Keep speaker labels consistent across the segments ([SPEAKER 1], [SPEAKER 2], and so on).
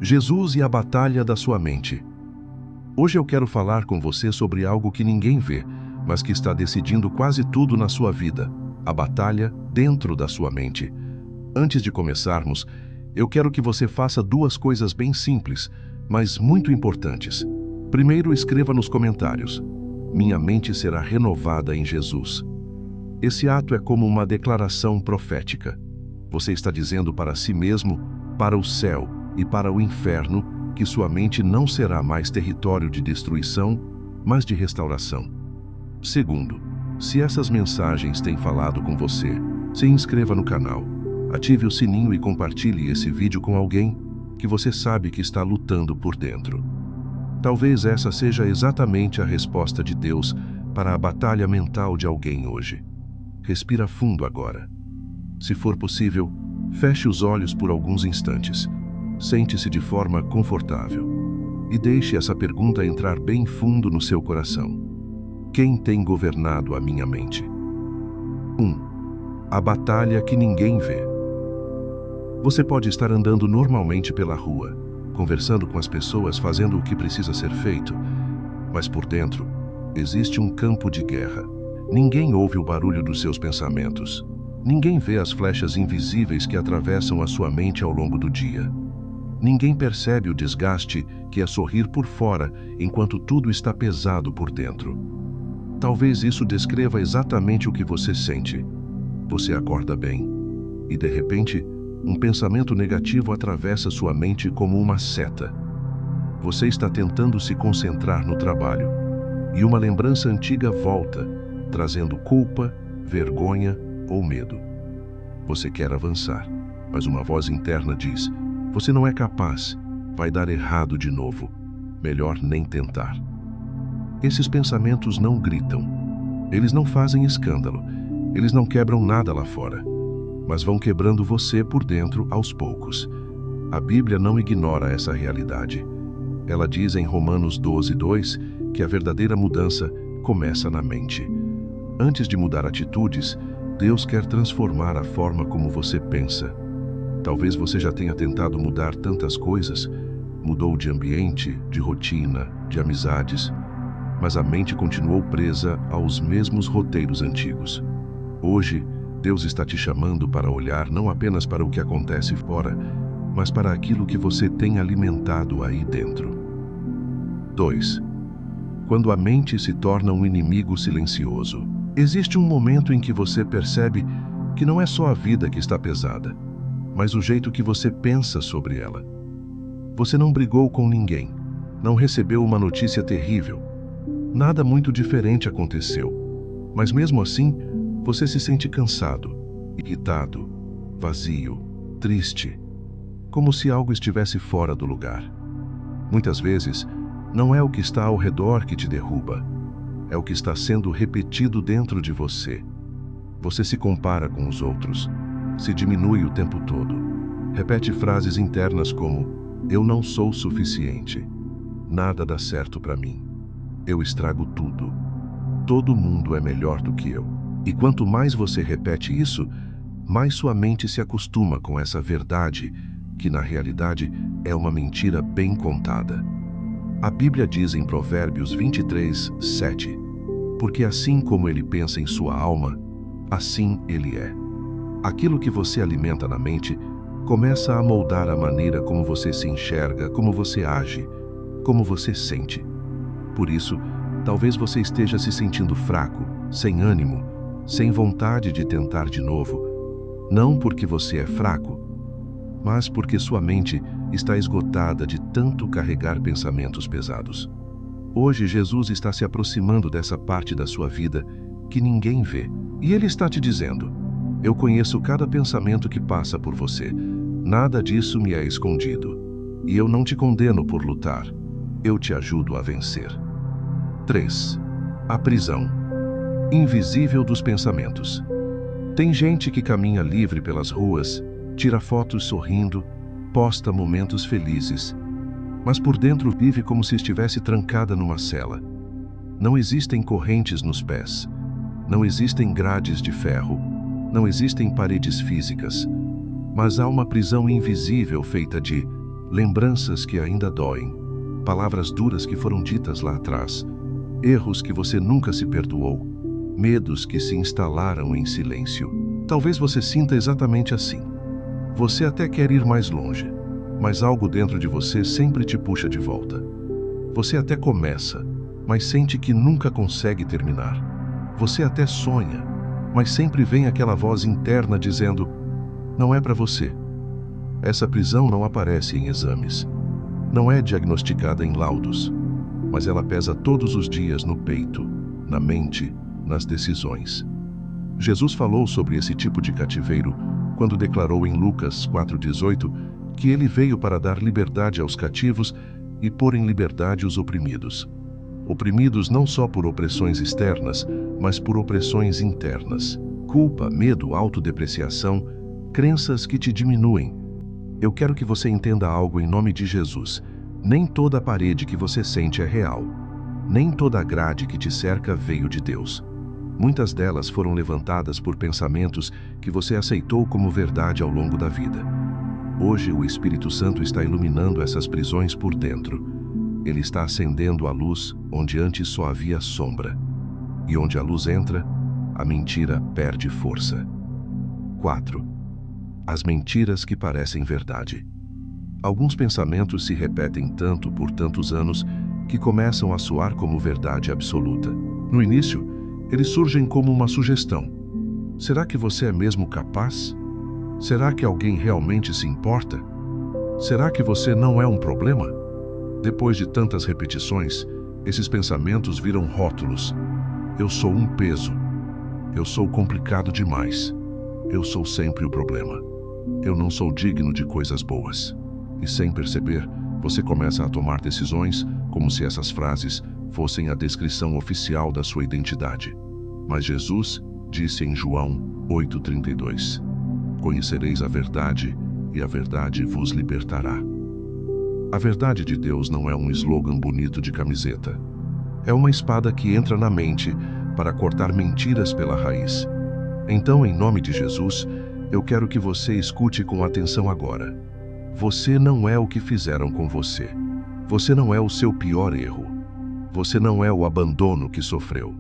[SPEAKER 1] Jesus e a batalha da sua mente. Hoje eu quero falar com você sobre algo que ninguém vê, mas que está decidindo quase tudo na sua vida: a batalha dentro da sua mente. Antes de começarmos, eu quero que você faça duas coisas bem simples, mas muito importantes. Primeiro, escreva nos comentários: minha mente será renovada em Jesus. Esse ato é como uma declaração profética. Você está dizendo para si mesmo, para o céu e para o inferno, que sua mente não será mais território de destruição, mas de restauração. Segundo, se essas mensagens têm falado com você, se inscreva no canal, ative o sininho e compartilhe esse vídeo com alguém que você sabe que está lutando por dentro. Talvez essa seja exatamente a resposta de Deus para a batalha mental de alguém hoje. Respira fundo agora. Se for possível, feche os olhos por alguns instantes. Sente-se de forma confortável e deixe essa pergunta entrar bem fundo no seu coração. Quem tem governado a minha mente? 1. A batalha que ninguém vê. Você pode estar andando normalmente pela rua, conversando com as pessoas, fazendo o que precisa ser feito, mas por dentro existe um campo de guerra. Ninguém ouve o barulho dos seus pensamentos. Ninguém vê as flechas invisíveis que atravessam a sua mente ao longo do dia. Ninguém percebe o desgaste que é sorrir por fora enquanto tudo está pesado por dentro. Talvez isso descreva exatamente o que você sente. Você acorda bem e, de repente, um pensamento negativo atravessa sua mente como uma seta. Você está tentando se concentrar no trabalho e uma lembrança antiga volta, trazendo culpa, vergonha ou medo. Você quer avançar, mas uma voz interna diz: você não é capaz, vai dar errado de novo, melhor nem tentar. Esses pensamentos não gritam, eles não fazem escândalo, eles não quebram nada lá fora, mas vão quebrando você por dentro aos poucos. A Bíblia não ignora essa realidade. Ela diz em Romanos 12:2 que a verdadeira mudança começa na mente. Antes de mudar atitudes, Deus quer transformar a forma como você pensa. Talvez você já tenha tentado mudar tantas coisas, mudou de ambiente, de rotina, de amizades, mas a mente continuou presa aos mesmos roteiros antigos. Hoje, Deus está te chamando para olhar não apenas para o que acontece fora, mas para aquilo que você tem alimentado aí dentro. 2. Quando a mente se torna um inimigo silencioso. Existe um momento em que você percebe que não é só a vida que está pesada, mas o jeito que você pensa sobre ela. Você não brigou com ninguém, não recebeu uma notícia terrível, nada muito diferente aconteceu, mas mesmo assim, você se sente cansado, irritado, vazio, triste, como se algo estivesse fora do lugar. Muitas vezes, não é o que está ao redor que te derruba, é o que está sendo repetido dentro de você. Você se compara com os outros, se diminui o tempo todo, repete frases internas como: eu não sou suficiente, nada dá certo para mim, eu estrago tudo, todo mundo é melhor do que eu. E quanto mais você repete isso, mais sua mente se acostuma com essa verdade, que na realidade é uma mentira bem contada. A Bíblia diz em Provérbios 23:7, porque assim como ele pensa em sua alma, assim ele é. Aquilo que você alimenta na mente começa a moldar a maneira como você se enxerga, como você age, como você sente. Por isso, talvez você esteja se sentindo fraco, sem ânimo, sem vontade de tentar de novo, não porque você é fraco, mas porque sua mente está esgotada de tanto carregar pensamentos pesados. Hoje, Jesus está se aproximando dessa parte da sua vida que ninguém vê. E Ele está te dizendo: eu conheço cada pensamento que passa por você. Nada disso me é escondido. E eu não te condeno por lutar. Eu te ajudo a vencer. 3. A prisão invisível dos pensamentos. Tem gente que caminha livre pelas ruas, tira fotos sorrindo, posta momentos felizes, mas por dentro vive como se estivesse trancada numa cela. Não existem correntes nos pés, não existem grades de ferro, não existem paredes físicas, mas há uma prisão invisível feita de lembranças que ainda doem, palavras duras que foram ditas lá atrás, erros que você nunca se perdoou, medos que se instalaram em silêncio. Talvez você sinta exatamente assim. Você até quer ir mais longe, mas algo dentro de você sempre te puxa de volta. Você até começa, mas sente que nunca consegue terminar. Você até sonha, mas sempre vem aquela voz interna dizendo: não é para você. Essa prisão não aparece em exames, não é diagnosticada em laudos, mas ela pesa todos os dias no peito, na mente, nas decisões. Jesus falou sobre esse tipo de cativeiro quando declarou em Lucas 4,18 que ele veio para dar liberdade aos cativos e pôr em liberdade os oprimidos. Oprimidos não só por opressões externas, mas por opressões internas. Culpa, medo, autodepreciação, crenças que te diminuem. Eu quero que você entenda algo em nome de Jesus. Nem toda parede que você sente é real. Nem toda grade que te cerca veio de Deus. Muitas delas foram levantadas por pensamentos que você aceitou como verdade ao longo da vida. Hoje o Espírito Santo está iluminando essas prisões por dentro. Ele está acendendo a luz onde antes só havia sombra. E onde a luz entra, a mentira perde força. 4. As mentiras que parecem verdade. Alguns pensamentos se repetem tanto por tantos anos que começam a soar como verdade absoluta. No início, eles surgem como uma sugestão. Será que você é mesmo capaz? Será que alguém realmente se importa? Será que você não é um problema? Depois de tantas repetições, esses pensamentos viram rótulos. Eu sou um peso. Eu sou complicado demais. Eu sou sempre o problema. Eu não sou digno de coisas boas. E sem perceber, você começa a tomar decisões como se essas frases fossem a descrição oficial da sua identidade. Mas Jesus disse em João 8,32: conhecereis a verdade, e a verdade vos libertará. A verdade de Deus não é um slogan bonito de camiseta. É uma espada que entra na mente para cortar mentiras pela raiz. Então, em nome de Jesus, eu quero que você escute com atenção agora. Você não é o que fizeram com você. Você não é o seu pior erro. Você não é o abandono que sofreu.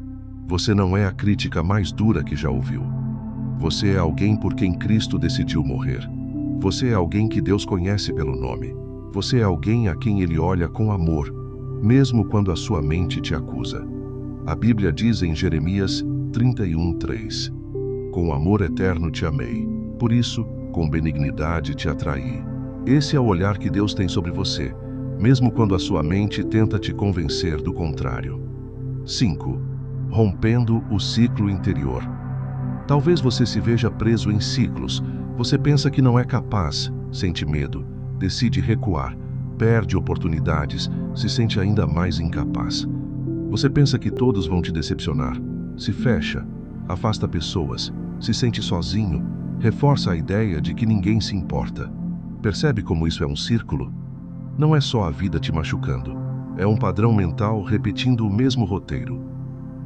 [SPEAKER 1] Você não é a crítica mais dura que já ouviu. Você é alguém por quem Cristo decidiu morrer. Você é alguém que Deus conhece pelo nome. Você é alguém a quem Ele olha com amor, mesmo quando a sua mente te acusa. A Bíblia diz em Jeremias 31:3: com amor eterno te amei, por isso, com benignidade te atraí. Esse é o olhar que Deus tem sobre você, mesmo quando a sua mente tenta te convencer do contrário. 5. Rompendo o ciclo interior. Talvez você se veja preso em ciclos. Você pensa que não é capaz, sente medo, decide recuar, perde oportunidades, se sente ainda mais incapaz. Você pensa que todos vão te decepcionar, se fecha, afasta pessoas, se sente sozinho, reforça a ideia de que ninguém se importa. Percebe como isso é um círculo? Não é só a vida te machucando, é um padrão mental repetindo o mesmo roteiro.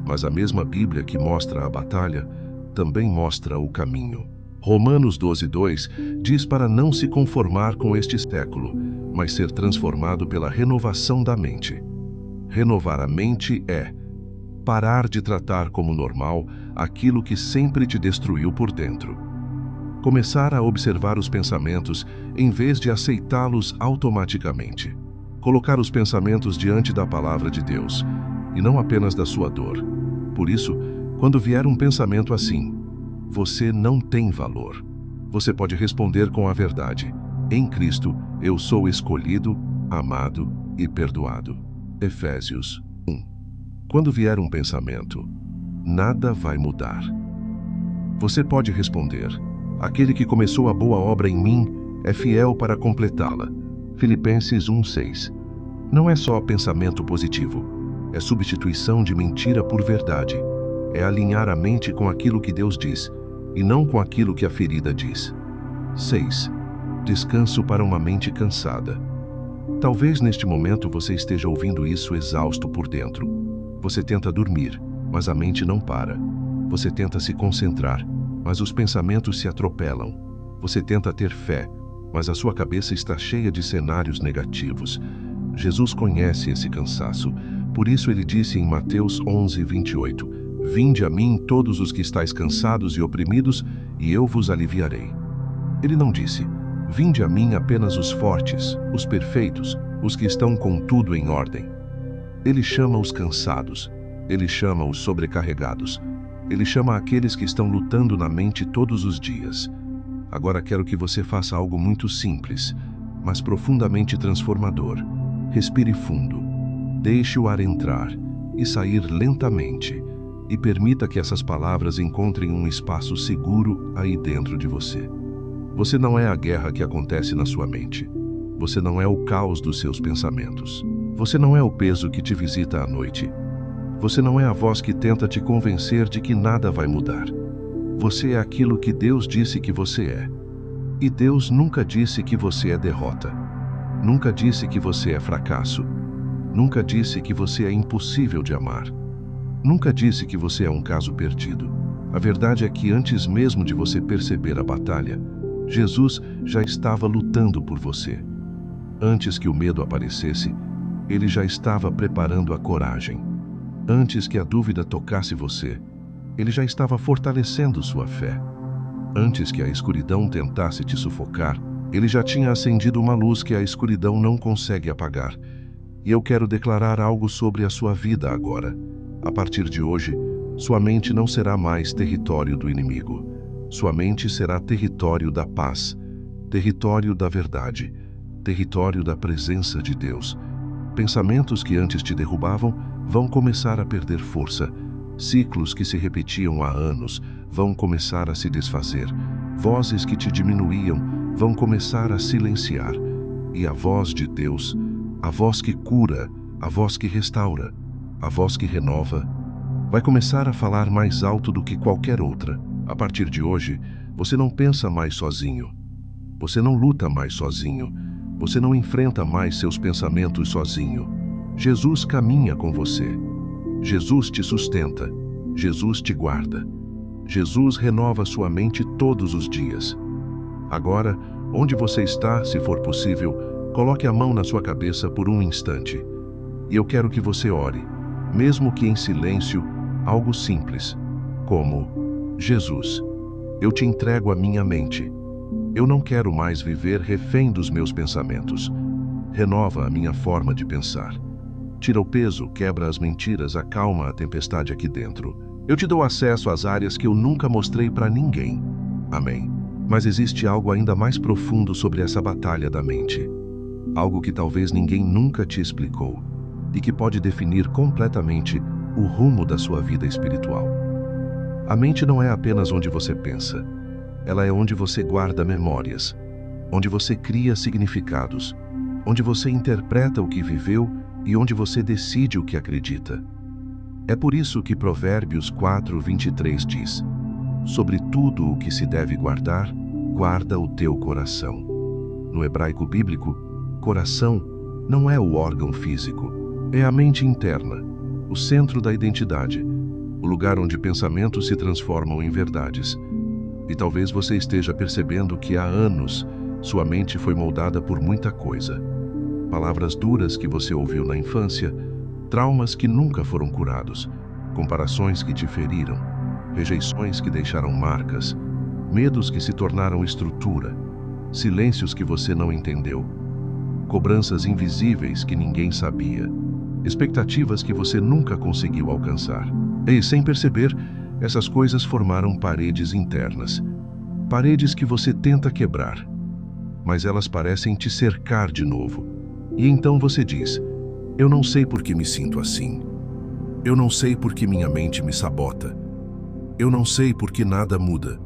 [SPEAKER 1] Mas a mesma Bíblia que mostra a batalha também mostra o caminho. Romanos 12:2 diz para não se conformar com este século, mas ser transformado pela renovação da mente. Renovar a mente é parar de tratar como normal aquilo que sempre te destruiu por dentro. Começar a observar os pensamentos em vez de aceitá-los automaticamente. Colocar os pensamentos diante da palavra de Deus e não apenas da sua dor. Por isso, quando vier um pensamento assim: você não tem valor, você pode responder com a verdade: em Cristo, eu sou escolhido, amado e perdoado. Efésios 1. Quando vier um pensamento, nada vai mudar. Você pode responder: aquele que começou a boa obra em mim é fiel para completá-la. Filipenses 1:6. Não é só pensamento positivo, é substituição de mentira por verdade. É alinhar a mente com aquilo que Deus diz, e não com aquilo que a ferida diz. 6. Descanso para uma mente cansada. Talvez neste momento você esteja ouvindo isso exausto por dentro. Você tenta dormir, mas a mente não para. Você tenta se concentrar, mas os pensamentos se atropelam. Você tenta ter fé, mas a sua cabeça está cheia de cenários negativos. Jesus conhece esse cansaço. Por isso ele disse em Mateus 11:28, Vinde a mim todos os que estáis cansados e oprimidos, e eu vos aliviarei. Ele não disse, Vinde a mim apenas os fortes, os perfeitos, os que estão com tudo em ordem. Ele chama os cansados, ele chama os sobrecarregados, ele chama aqueles que estão lutando na mente todos os dias. Agora quero que você faça algo muito simples, mas profundamente transformador. Respire fundo, deixe o ar entrar e sair lentamente, e permita que essas palavras encontrem um espaço seguro aí dentro de você. Você não é a guerra que acontece na sua mente. Você não é o caos dos seus pensamentos. Você não é o peso que te visita à noite. Você não é a voz que tenta te convencer de que nada vai mudar. Você é aquilo que Deus disse que você é. E Deus nunca disse que você é derrota. Nunca disse que você é fracasso. Nunca disse que você é impossível de amar. Nunca disse que você é um caso perdido. A verdade é que antes mesmo de você perceber a batalha, Jesus já estava lutando por você. Antes que o medo aparecesse, ele já estava preparando a coragem. Antes que a dúvida tocasse você, ele já estava fortalecendo sua fé. Antes que a escuridão tentasse te sufocar, ele já tinha acendido uma luz que a escuridão não consegue apagar. E eu quero declarar algo sobre a sua vida agora. A partir de hoje, sua mente não será mais território do inimigo. Sua mente será território da paz, território da verdade, território da presença de Deus. Pensamentos que antes te derrubavam vão começar a perder força. Ciclos que se repetiam há anos vão começar a se desfazer. Vozes que te diminuíam vão começar a silenciar. E a voz de Deus, a voz que cura, a voz que restaura, a voz que renova, vai começar a falar mais alto do que qualquer outra. A partir de hoje, você não pensa mais sozinho. Você não luta mais sozinho. Você não enfrenta mais seus pensamentos sozinho. Jesus caminha com você. Jesus te sustenta. Jesus te guarda. Jesus renova sua mente todos os dias. Agora, onde você está, se for possível, coloque a mão na sua cabeça por um instante. E eu quero que você ore, mesmo que em silêncio, algo simples, como: Jesus, eu te entrego a minha mente. Eu não quero mais viver refém dos meus pensamentos. Renova a minha forma de pensar. Tira o peso, quebra as mentiras, acalma a tempestade aqui dentro. Eu te dou acesso às áreas que eu nunca mostrei para ninguém. Amém. Mas existe algo ainda mais profundo sobre essa batalha da mente. Algo que talvez ninguém nunca te explicou e que pode definir completamente o rumo da sua vida espiritual. A mente não é apenas onde você pensa. Ela é onde você guarda memórias, onde você cria significados, onde você interpreta o que viveu e onde você decide o que acredita. É por isso que Provérbios 4:23 diz: Sobre tudo o que se deve guardar, guarda o teu coração. No hebraico bíblico, coração não é o órgão físico, é a mente interna, o centro da identidade, o lugar onde pensamentos se transformam em verdades. E talvez você esteja percebendo que há anos sua mente foi moldada por muita coisa. Palavras duras que você ouviu na infância, traumas que nunca foram curados, comparações que te feriram, rejeições que deixaram marcas, medos que se tornaram estrutura, silêncios que você não entendeu, cobranças invisíveis que ninguém sabia, expectativas que você nunca conseguiu alcançar. E, sem perceber, essas coisas formaram paredes internas. Paredes que você tenta quebrar, mas elas parecem te cercar de novo. E então você diz: eu não sei por que me sinto assim. Eu não sei por que minha mente me sabota. Eu não sei por que nada muda.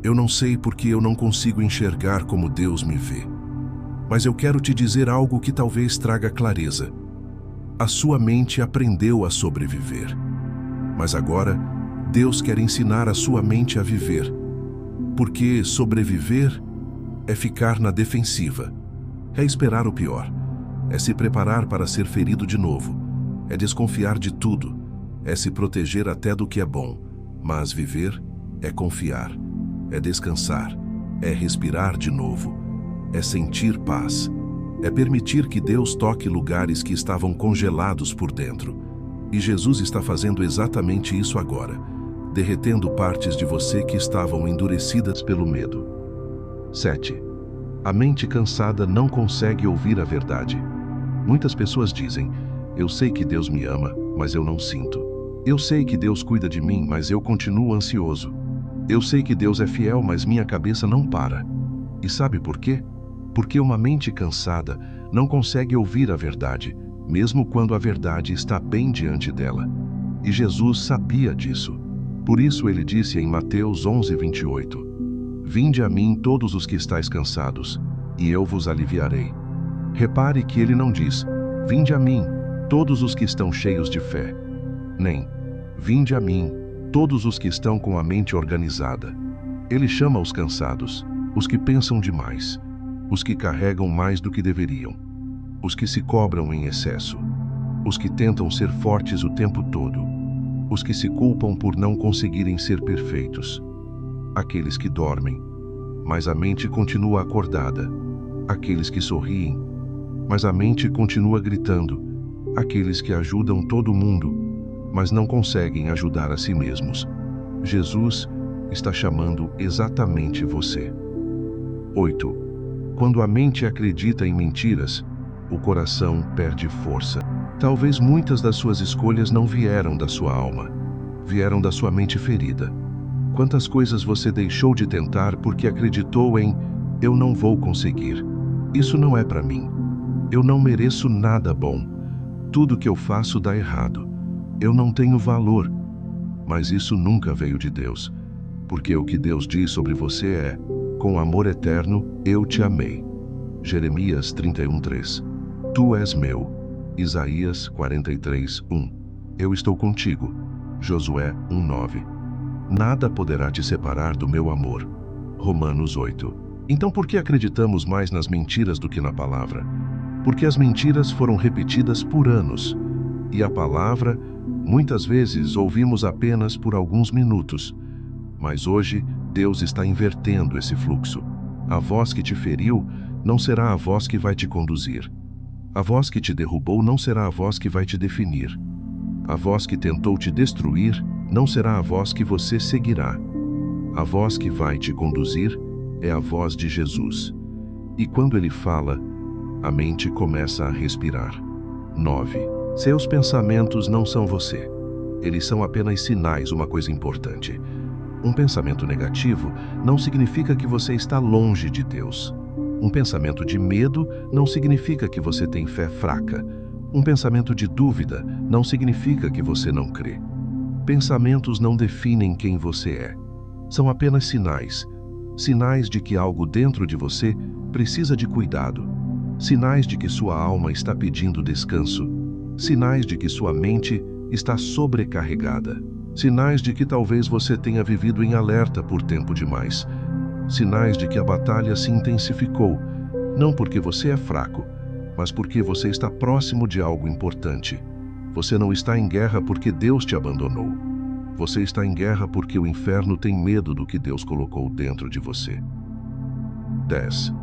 [SPEAKER 1] Eu não sei por que eu não consigo enxergar como Deus me vê. Mas eu quero te dizer algo que talvez traga clareza. A sua mente aprendeu a sobreviver. Mas agora, Deus quer ensinar a sua mente a viver. Porque sobreviver é ficar na defensiva. É esperar o pior. É se preparar para ser ferido de novo. É desconfiar de tudo. É se proteger até do que é bom. Mas viver é confiar. É descansar. É respirar de novo. é sentir paz. É permitir que Deus toque lugares que estavam congelados por dentro. E Jesus está fazendo exatamente isso agora, derretendo partes de você que estavam endurecidas pelo medo. 7. A mente cansada não consegue ouvir a verdade. Muitas pessoas dizem: eu sei que Deus me ama, mas eu não sinto. Eu sei que Deus cuida de mim, mas eu continuo ansioso. Eu sei que Deus é fiel, mas minha cabeça não para. E sabe por quê? Porque uma mente cansada não consegue ouvir a verdade, mesmo quando a verdade está bem diante dela. E Jesus sabia disso. Por isso ele disse em Mateus 11:28: Vinde a mim todos os que estáis cansados, e eu vos aliviarei. Repare que ele não diz: Vinde a mim todos os que estão cheios de fé. Nem: Vinde a mim todos os que estão com a mente organizada. Ele chama os cansados, os que pensam demais, os que carregam mais do que deveriam, os que se cobram em excesso, os que tentam ser fortes o tempo todo, os que se culpam por não conseguirem ser perfeitos, aqueles que dormem, mas a mente continua acordada, aqueles que sorriem, mas a mente continua gritando, aqueles que ajudam todo mundo, mas não conseguem ajudar a si mesmos. Jesus está chamando exatamente você. 8. Quando a mente acredita em mentiras, o coração perde força. Talvez muitas das suas escolhas não vieram da sua alma, vieram da sua mente ferida. Quantas coisas você deixou de tentar porque acreditou em: eu não vou conseguir, isso não é para mim, eu não mereço nada bom, tudo que eu faço dá errado, eu não tenho valor. Mas isso nunca veio de Deus, porque o que Deus diz sobre você é: com amor eterno eu te amei. Jeremias 31:3. Tu és meu. Isaías 43:1. Eu estou contigo. Josué 1:9. Nada poderá te separar do meu amor. Romanos 8. Então por que acreditamos mais nas mentiras do que na palavra? Porque as mentiras foram repetidas por anos, e a palavra, muitas vezes, ouvimos apenas por alguns minutos. Mas hoje, Deus está invertendo esse fluxo. A voz que te feriu não será a voz que vai te conduzir. A voz que te derrubou não será a voz que vai te definir. A voz que tentou te destruir não será a voz que você seguirá. A voz que vai te conduzir é a voz de Jesus. E quando ele fala, a mente começa a respirar. 9. Seus pensamentos não são você. Eles são apenas sinais, uma coisa importante. Um pensamento negativo não significa que você está longe de Deus. Um pensamento de medo não significa que você tem fé fraca. Um pensamento de dúvida não significa que você não crê. Pensamentos não definem quem você é. São apenas sinais. Sinais de que algo dentro de você precisa de cuidado. Sinais de que sua alma está pedindo descanso. Sinais de que sua mente está sobrecarregada. Sinais de que talvez você tenha vivido em alerta por tempo demais. Sinais de que a batalha se intensificou, não porque você é fraco, mas porque você está próximo de algo importante. Você não está em guerra porque Deus te abandonou. Você está em guerra porque o inferno tem medo do que Deus colocou dentro de você. 10.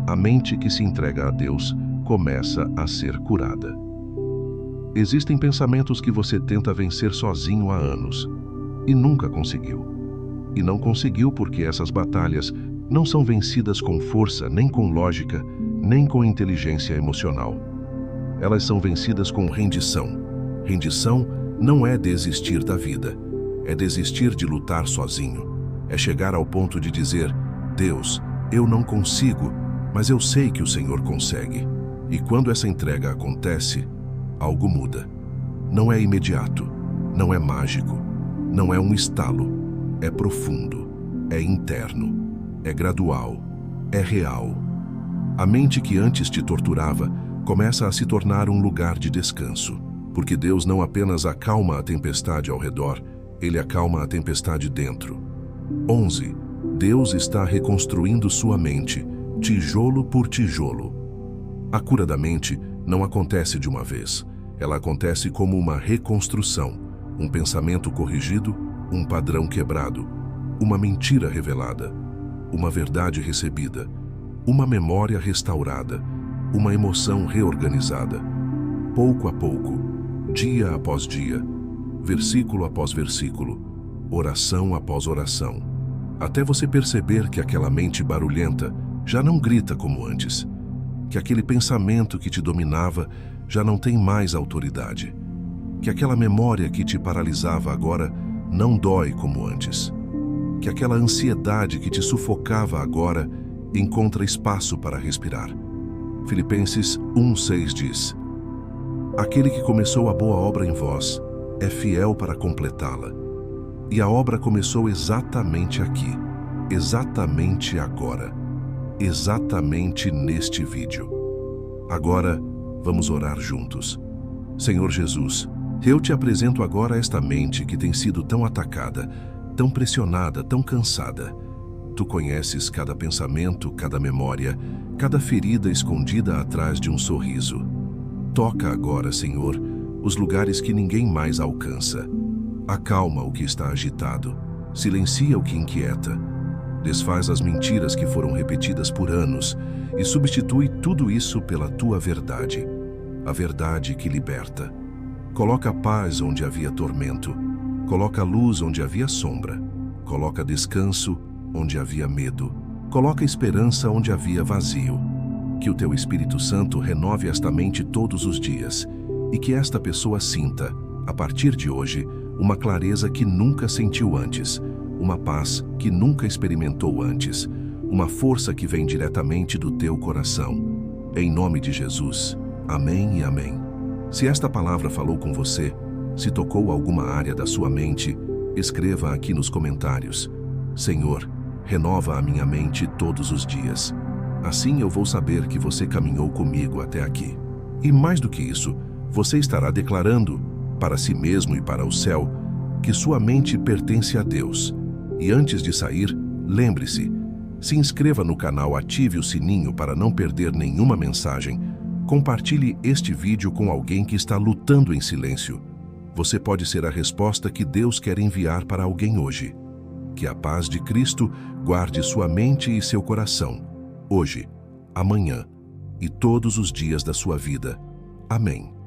[SPEAKER 1] A mente que se entrega a Deus começa a ser curada. Existem pensamentos que você tenta vencer sozinho há anos e nunca conseguiu. E não conseguiu porque essas batalhas não são vencidas com força, nem com lógica, nem com inteligência emocional. Elas são vencidas com rendição. Rendição não é desistir da vida, é desistir de lutar sozinho. É chegar ao ponto de dizer: Deus, eu não consigo, mas eu sei que o Senhor consegue. E quando essa entrega acontece, algo muda. Não é imediato, não é mágico, não é um estalo, é profundo, é interno, é gradual, é real. A mente que antes te torturava começa a se tornar um lugar de descanso, porque Deus não apenas acalma a tempestade ao redor, Ele acalma a tempestade dentro. 11. Deus está reconstruindo sua mente, tijolo por tijolo. A cura da mente não acontece de uma vez. Ela acontece como uma reconstrução, um pensamento corrigido, um padrão quebrado, uma mentira revelada, uma verdade recebida, uma memória restaurada, uma emoção reorganizada. Pouco a pouco, dia após dia, versículo após versículo, oração após oração, até você perceber que aquela mente barulhenta já não grita como antes, que aquele pensamento que te dominava já não tem mais autoridade, que aquela memória que te paralisava agora não dói como antes, que aquela ansiedade que te sufocava agora encontra espaço para respirar. Filipenses 1:6 diz: Aquele que começou a boa obra em vós é fiel para completá-la. E a obra começou exatamente aqui, exatamente agora, exatamente neste vídeo. Agora, vamos orar juntos. Senhor Jesus, eu te apresento agora esta mente que tem sido tão atacada, tão pressionada, tão cansada. Tu conheces cada pensamento, cada memória, cada ferida escondida atrás de um sorriso. Toca agora, Senhor, os lugares que ninguém mais alcança. Acalma o que está agitado, silencia o que inquieta. Desfaz as mentiras que foram repetidas por anos e substitui tudo isso pela tua verdade, a verdade que liberta. Coloca paz onde havia tormento, coloca luz onde havia sombra, coloca descanso onde havia medo, coloca esperança onde havia vazio. Que o teu Espírito Santo renove esta mente todos os dias e que esta pessoa sinta, a partir de hoje, uma clareza que nunca sentiu antes, uma paz que nunca experimentou antes, uma força que vem diretamente do teu coração. Em nome de Jesus. Amém e amém. Se esta palavra falou com você, se tocou alguma área da sua mente, escreva aqui nos comentários: Senhor, renova a minha mente todos os dias. Assim eu vou saber que você caminhou comigo até aqui. E mais do que isso, você estará declarando, para si mesmo e para o céu, que sua mente pertence a Deus. E antes de sair, lembre-se, se inscreva no canal, ative o sininho para não perder nenhuma mensagem, compartilhe este vídeo com alguém que está lutando em silêncio. Você pode ser a resposta que Deus quer enviar para alguém hoje. Que a paz de Cristo guarde sua mente e seu coração, hoje, amanhã e todos os dias da sua vida. Amém.